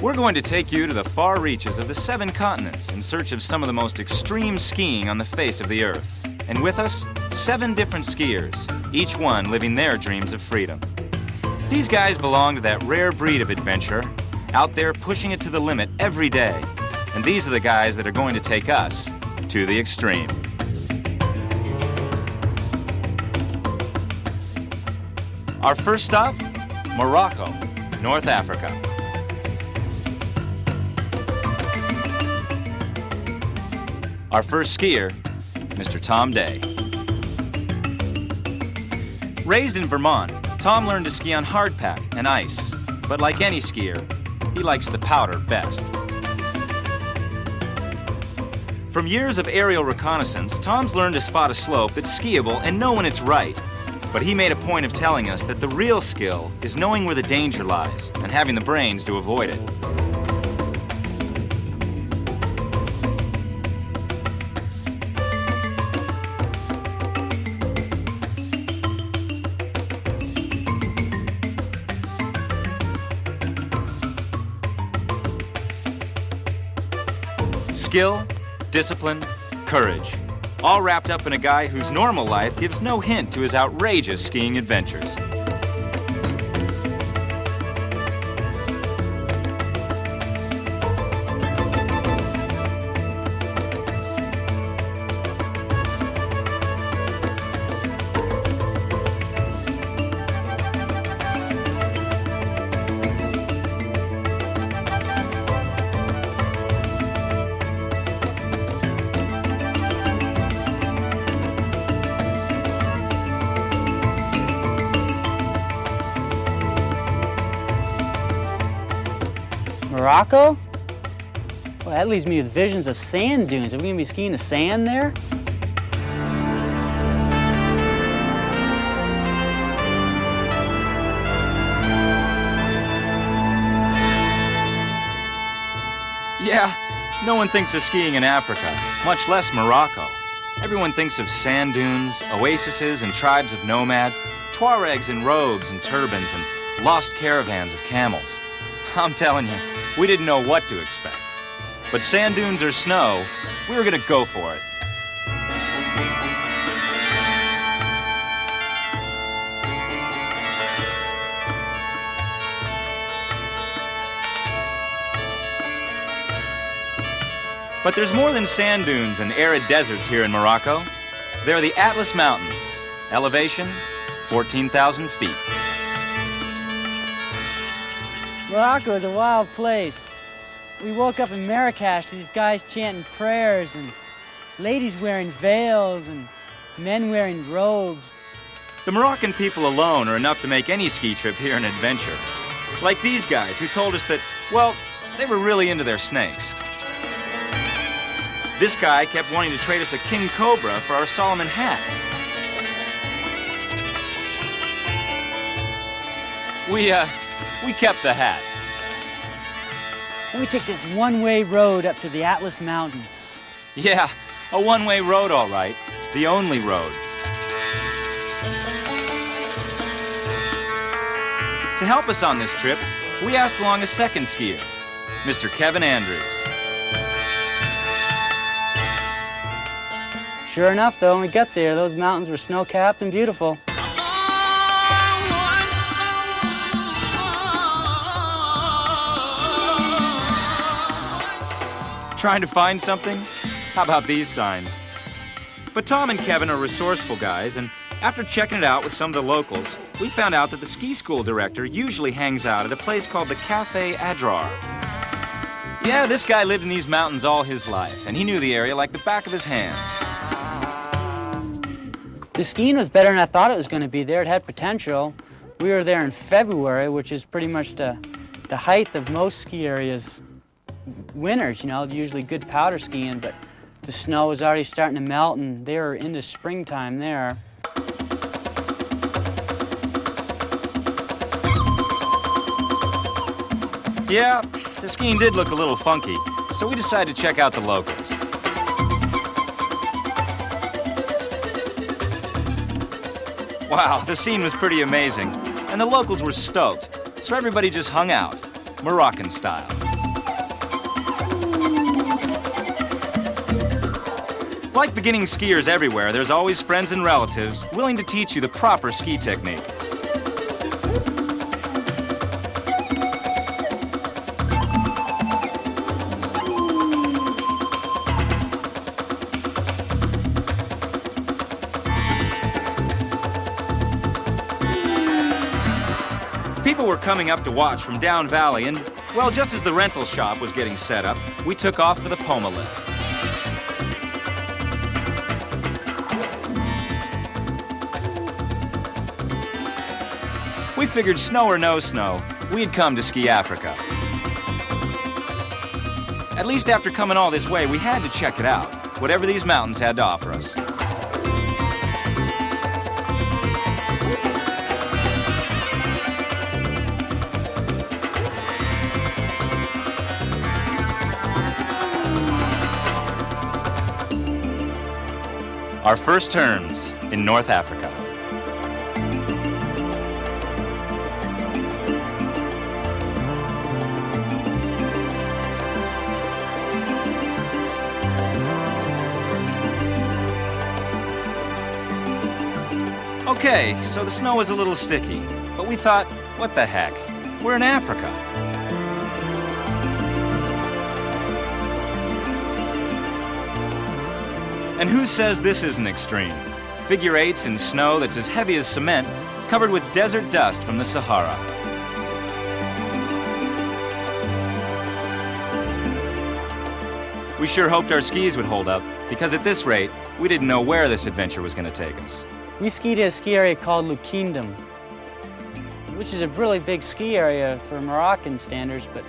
We're going to take you to the far reaches of the 7 continents in search of some of the most extreme skiing on the face of the earth. And with us, 7 different skiers, each one living their dreams of freedom. These guys belong to that rare breed of adventurer, out there pushing it to the limit every day. And these are the guys that are going to take us to the extreme. Our first stop, Morocco, North Africa. Our first skier, Mr. Tom Day. Raised in Vermont, Tom learned to ski on hardpack and ice, but like any skier, he likes the powder best. From years of aerial reconnaissance, Tom's learned to spot a slope that's skiable and know when it's right. But he made a point of telling us that the real skill is knowing where the danger lies and having the brains to avoid it. Skill, discipline, courage, all wrapped up in a guy whose normal life gives no hint to his outrageous skiing adventures. Morocco? Well, that leaves me with visions of sand dunes. Are we going to be skiing the sand there? Yeah, no one thinks of skiing in Africa, much less Morocco. Everyone thinks of sand dunes, oases and tribes of nomads, Tuaregs in robes and turbans, and lost caravans of camels. I'm telling you, we didn't know what to expect. But sand dunes or snow, we were gonna go for it. But there's more than sand dunes and arid deserts here in Morocco. There are the Atlas Mountains, elevation 14,000 feet. Morocco is a wild place. We woke up in Marrakesh, these guys chanting prayers and ladies wearing veils and men wearing robes. The Moroccan people alone are enough to make any ski trip here an adventure. Like these guys who told us that, well, they were really into their snakes. This guy kept wanting to trade us a king cobra for our Solomon hat. We kept the hat. Then we take this one-way road up to the Atlas Mountains. Yeah, a one-way road, all right. The only road. To help us on this trip, we asked along a second skier, Mr. Kevin Andrews. Sure enough, though, when we got there, those mountains were snow-capped and beautiful. Trying to find something? How about these signs? But Tom and Kevin are resourceful guys, and after checking it out with some of the locals, we found out that the ski school director usually hangs out at a place called the Café Adrar. Yeah, this guy lived in these mountains all his life, and he knew the area like the back of his hand. The skiing was better than I thought it was going to be there. It had potential. We were there in February, which is pretty much the height of most ski areas. Winters, you know, usually good powder skiing, but the snow was already starting to melt and they were into springtime there. Yeah, the skiing did look a little funky, so we decided to check out the locals. Wow, the scene was pretty amazing, and the locals were stoked, so everybody just hung out, Moroccan style. Like beginning skiers everywhere, there's always friends and relatives willing to teach you the proper ski technique. People were coming up to watch from down valley, and, well, just as the rental shop was getting set up, we took off for the Poma lift. We figured snow or no snow, we'd come to Ski Africa. At least after coming all this way, we had to check it out, whatever these mountains had to offer us. Our first turns in North Africa. Okay, so the snow was a little sticky, but we thought, what the heck? We're in Africa. And who says this isn't extreme? Figure eights in snow that's as heavy as cement, covered with desert dust from the Sahara. We sure hoped our skis would hold up, because at this rate, we didn't know where this adventure was going to take us. We skied at a ski area called Lukindum, which is a really big ski area for Moroccan standards, but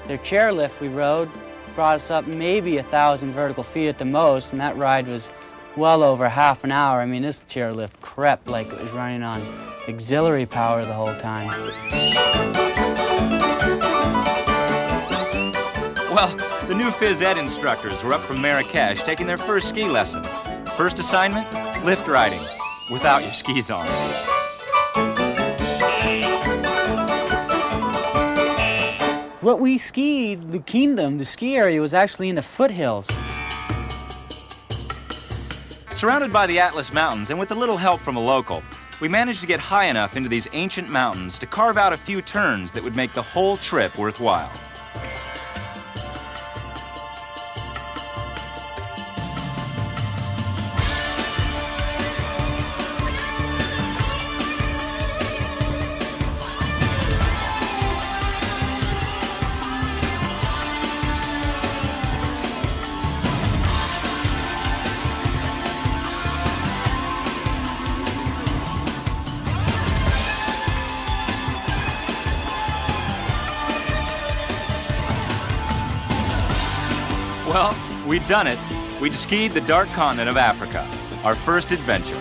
their chairlift we rode brought us up maybe 1,000 vertical feet at the most, and that ride was well over half an hour. I mean, this chairlift crept like it was running on auxiliary power the whole time. Well, the new phys ed instructors were up from Marrakesh taking their first ski lesson. First assignment, lift riding, without your skis on. What we skied, Lukindum, the ski area, was actually in the foothills. Surrounded by the Atlas Mountains and with a little help from a local, we managed to get high enough into these ancient mountains to carve out a few turns that would make the whole trip worthwhile. Well, we'd done it. We'd skied the dark continent of Africa, our first adventure.